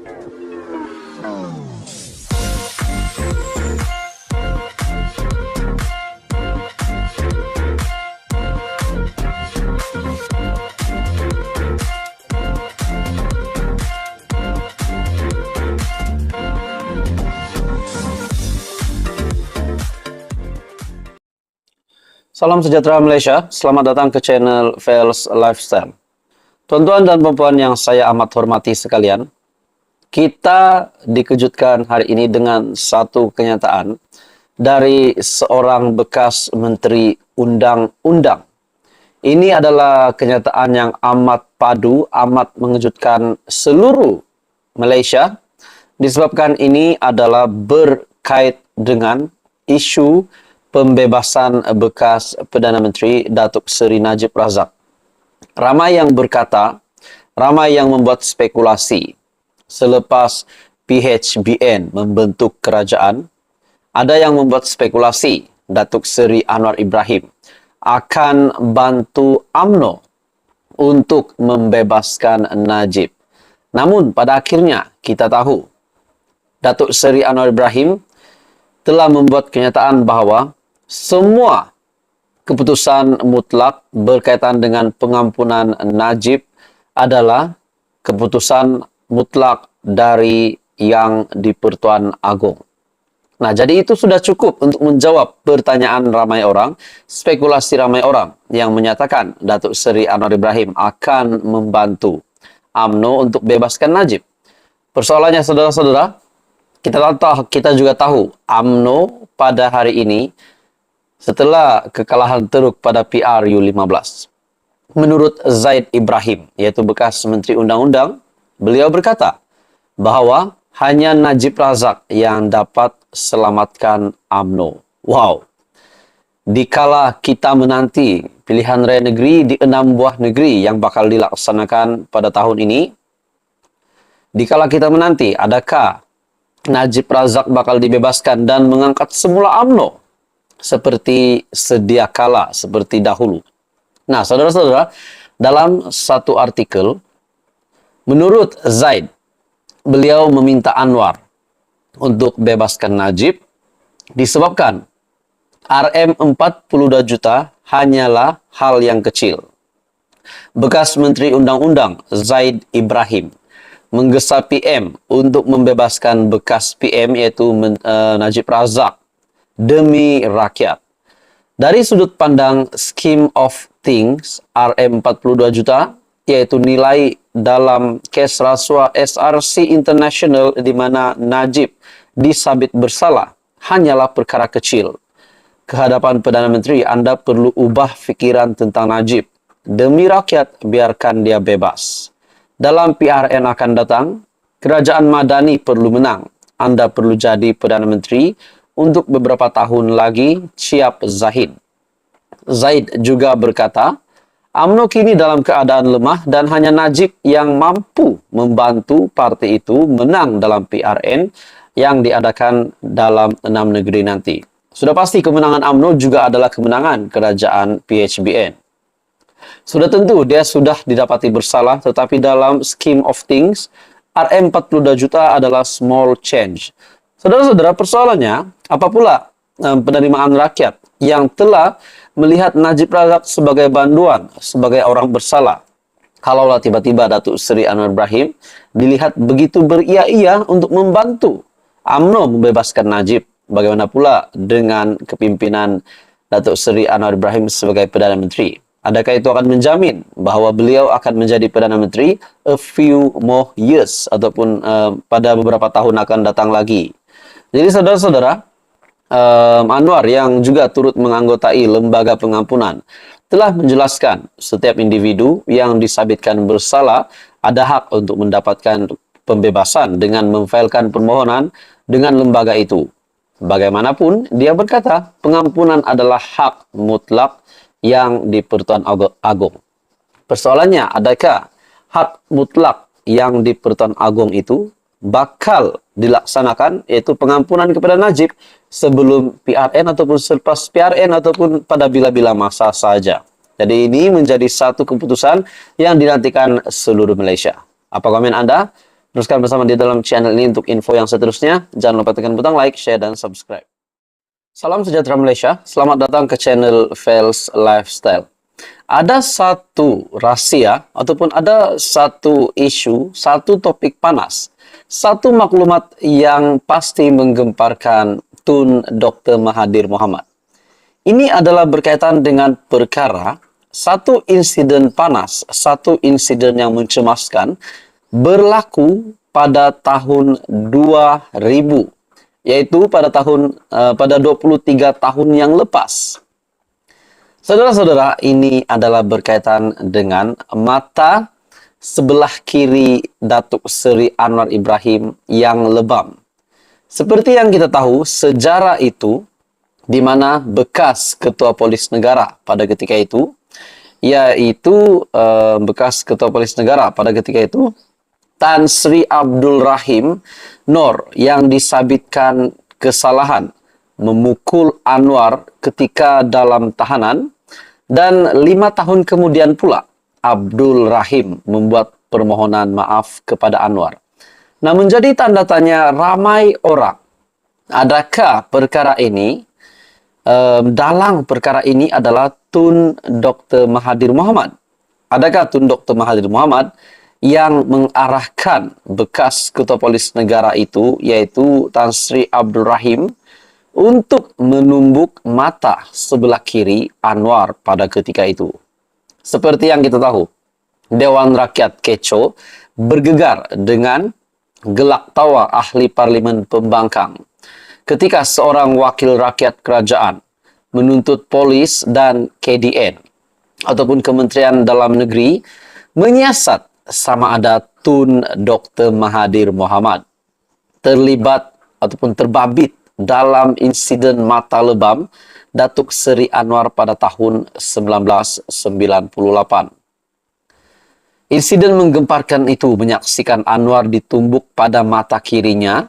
Salam sejahtera Malaysia, selamat datang ke channel Fels Lifestyle. Tuan-tuan dan puan yang saya amat hormati sekalian, kita dikejutkan hari ini dengan satu kenyataan dari seorang bekas Menteri Undang-Undang. Ini adalah kenyataan yang amat padu, amat mengejutkan seluruh Malaysia, disebabkan ini adalah berkait dengan isu pembebasan bekas Perdana Menteri Datuk Seri Najib Razak. Ramai yang berkata, ramai yang membuat spekulasi selepas PHBN membentuk kerajaan, ada yang membuat spekulasi Datuk Seri Anwar Ibrahim akan bantu UMNO untuk membebaskan Najib. Namun pada akhirnya kita tahu Datuk Seri Anwar Ibrahim telah membuat kenyataan bahawa semua keputusan mutlak berkaitan dengan pengampunan Najib adalah keputusan mutlak dari Yang di-Pertuan Agong. Nah, jadi itu sudah cukup untuk menjawab pertanyaan ramai orang, spekulasi ramai orang yang menyatakan Datuk Seri Anwar Ibrahim akan membantu UMNO untuk bebaskan Najib. Persoalannya, saudara-saudara, kita juga tahu UMNO pada hari ini setelah kekalahan teruk pada PRU15. Menurut Zaid Ibrahim, yaitu bekas Menteri Undang-Undang, beliau berkata bahawa hanya Najib Razak yang dapat selamatkan UMNO. Wow! Dikala kita menanti pilihan raya negeri di 6 buah negeri yang bakal dilaksanakan pada tahun ini, dikala kita menanti adakah Najib Razak bakal dibebaskan dan mengangkat semula UMNO seperti sedia kala, seperti dahulu. Nah, saudara-saudara, dalam satu artikel, menurut Zaid, beliau meminta Anwar untuk bebaskan Najib disebabkan RM42 juta hanyalah hal yang kecil. Bekas Menteri Undang-Undang Zaid Ibrahim menggesa PM untuk membebaskan bekas PM iaitu Najib Razak demi rakyat. Dari sudut pandang scheme of things, RM42 juta, yaitu nilai dalam kes rasuah SRC International di mana Najib disabit bersalah, hanyalah perkara kecil. Kehadapan Perdana Menteri, anda perlu ubah fikiran tentang Najib. Demi rakyat, biarkan dia bebas. Dalam PRN akan datang, kerajaan Madani perlu menang. Anda perlu jadi Perdana Menteri untuk beberapa tahun lagi, siap Zahid. Zaid juga berkata, UMNO kini dalam keadaan lemah dan hanya Najib yang mampu membantu parti itu menang dalam PRN yang diadakan dalam 6 negeri nanti. Sudah pasti kemenangan UMNO juga adalah kemenangan kerajaan PHBN. Sudah tentu dia sudah didapati bersalah, tetapi dalam scheme of things, RM42 juta adalah small change. Saudara-saudara, persoalannya, apa pula penerimaan rakyat yang telah melihat Najib Razak sebagai banduan, sebagai orang bersalah? Kalaulah tiba-tiba Datuk Seri Anwar Ibrahim dilihat begitu beria-ia untuk membantu UMNO membebaskan Najib, bagaimana pula dengan kepimpinan Datuk Seri Anwar Ibrahim sebagai Perdana Menteri? Adakah itu akan menjamin bahawa beliau akan menjadi Perdana Menteri a few more years ataupun pada beberapa tahun akan datang lagi? Jadi saudara-saudara, Anwar yang juga turut menganggotai lembaga pengampunan telah menjelaskan setiap individu yang disabitkan bersalah ada hak untuk mendapatkan pembebasan dengan memfailkan permohonan dengan lembaga itu. Bagaimanapun, dia berkata pengampunan adalah hak mutlak yang di-Pertuan Agong. Persoalannya, adakah hak mutlak yang di-Pertuan Agong itu bakal dilaksanakan, yaitu pengampunan kepada Najib sebelum PRN ataupun selepas PRN ataupun pada bila-bila masa saja? Jadi ini menjadi satu keputusan yang dinantikan seluruh Malaysia. Apa komen anda? Teruskan bersama di dalam channel ini untuk info yang seterusnya. Jangan lupa tekan butang like, share, dan subscribe. Salam sejahtera Malaysia, selamat datang ke channel Fels Lifestyle. Ada satu rahasia ataupun ada satu isu, satu topik panas, satu maklumat yang pasti menggemparkan Tun Dr. Mahathir Mohamad. Ini adalah berkaitan dengan perkara satu insiden panas, satu insiden yang mencemaskan berlaku pada tahun 2000. Yaitu pada 23 tahun yang lepas. Saudara-saudara, ini adalah berkaitan dengan mata sebelah kiri Datuk Seri Anwar Ibrahim yang lebam. Seperti yang kita tahu, sejarah itu di mana bekas Ketua Polis Negara pada ketika itu, yaitu bekas Ketua Polis Negara pada ketika itu, Tan Sri Abdul Rahim Noor yang disabitkan kesalahan memukul Anwar ketika dalam tahanan, dan 5 tahun kemudian pula Abdul Rahim membuat permohonan maaf kepada Anwar. Nah, menjadi tanda tanya ramai orang, adakah perkara ini, dalang perkara ini adalah Tun Dr. Mahathir Mohamad? Adakah Tun Dr. Mahathir Mohamad yang mengarahkan bekas Ketua Polis Negara itu, yaitu Tan Sri Abdul Rahim, untuk menumbuk mata sebelah kiri Anwar pada ketika itu? Seperti yang kita tahu, Dewan Rakyat Kecho bergegar dengan gelak tawa ahli Parlimen Pembangkang ketika seorang wakil rakyat kerajaan menuntut polis dan KDN ataupun Kementerian Dalam Negeri menyiasat sama ada Tun Dr. Mahathir Mohamad terlibat ataupun terbabit dalam insiden mata lebam Datuk Seri Anwar pada tahun 1998. Insiden menggemparkan itu menyaksikan Anwar ditumbuk pada mata kirinya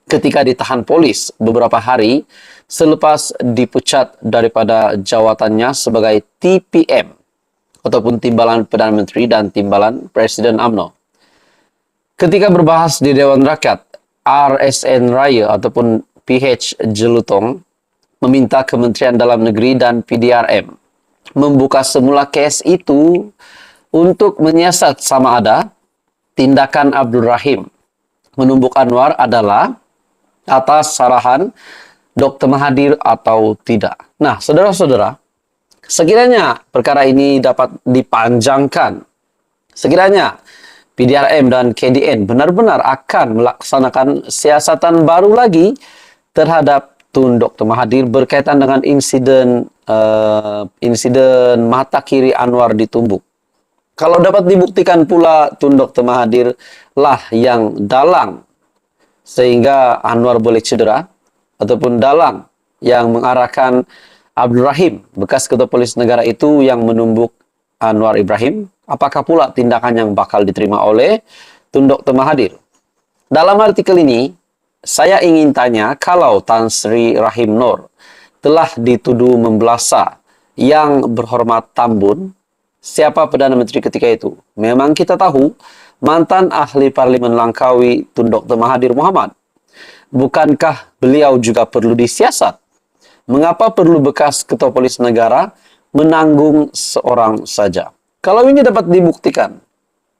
ketika ditahan polis beberapa hari selepas dipecat daripada jawatannya sebagai TPM ataupun Timbalan Perdana Menteri dan Timbalan Presiden UMNO. Ketika berbahas di Dewan Rakyat, RSN Raya ataupun PH Jelutong meminta Kementerian Dalam Negeri dan PDRM membuka semula kes itu untuk menyiasat sama ada tindakan Abdul Rahim menumbuk Anwar adalah atas sarahan Dr. Mahathir atau tidak. Nah, saudara-saudara, sekiranya perkara ini dapat dipanjangkan, sekiranya PDRM dan KDN benar-benar akan melaksanakan siasatan baru lagi terhadap Tun Dr. Mahathir berkaitan dengan insiden mata kiri Anwar ditumbuk. Kalau dapat dibuktikan pula Tun Dr. Mahathir lah yang dalang sehingga Anwar boleh cedera, ataupun dalang yang mengarahkan Abdul Rahim, bekas Ketua Polis Negara itu yang menumbuk Anwar Ibrahim, apakah pula tindakan yang bakal diterima oleh Tun Dr. Mahathir? Dalam artikel ini, saya ingin tanya, kalau Tan Sri Rahim Noor telah dituduh membelasa Yang Berhormat Tambun, siapa Perdana Menteri ketika itu? Memang kita tahu, mantan ahli Parlimen Langkawi Tun Dr. Mahathir Mohamad. Bukankah beliau juga perlu disiasat? Mengapa perlu bekas Ketua Polis Negara menanggung seorang saja? Kalau ini dapat dibuktikan,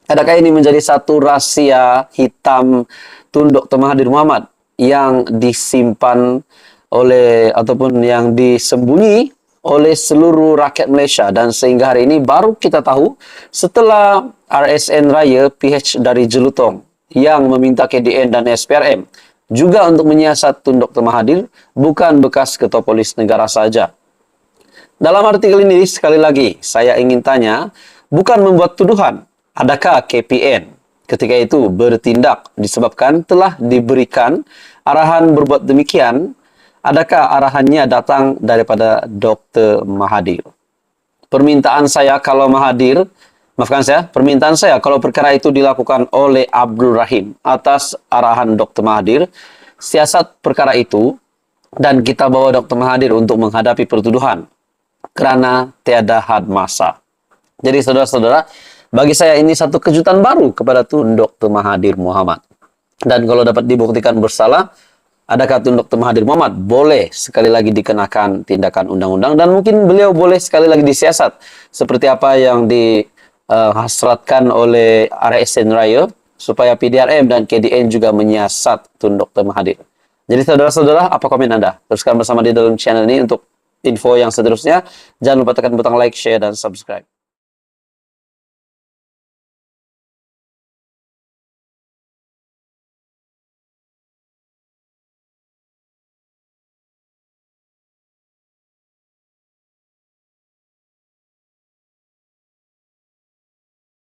adakah ini menjadi satu rahasia hitam Tun Dr. Mahathir Mohamad yang disimpan oleh ataupun yang disembunyi oleh seluruh rakyat Malaysia, dan sehingga hari ini baru kita tahu setelah RSN Raya PH dari Jelutong yang meminta KDN dan SPRM juga untuk menyiasat Tun Dr. Mahathir, bukan bekas Ketua Polis Negara saja. Dalam artikel ini sekali lagi saya ingin tanya, bukan membuat tuduhan, adakah KPN ketika itu bertindak disebabkan telah diberikan arahan berbuat demikian? Adakah arahannya datang daripada Dr. Mahathir? Permintaan saya kalau perkara itu dilakukan oleh Abdul Rahim atas arahan Dr. Mahathir, siasat perkara itu, dan kita bawa Dr. Mahathir untuk menghadapi pertuduhan kerana tiada had masa. Jadi saudara-saudara, Bagi saya ini satu kejutan baru kepada Tun Dr. Mahathir Mohamad. Dan kalau dapat dibuktikan bersalah, adakah Tun Dr. Mahathir Mohamad boleh sekali lagi dikenakan tindakan undang-undang, dan mungkin beliau boleh sekali lagi disiasat seperti apa yang dihasratkan oleh RSN Raya, supaya PDRM dan KDN juga menyiasat Tun Dr. Mahathir. Jadi saudara-saudara, apa komen Anda? Teruskan bersama di dalam channel ini untuk info yang seterusnya. Jangan lupa tekan butang like, share, dan subscribe.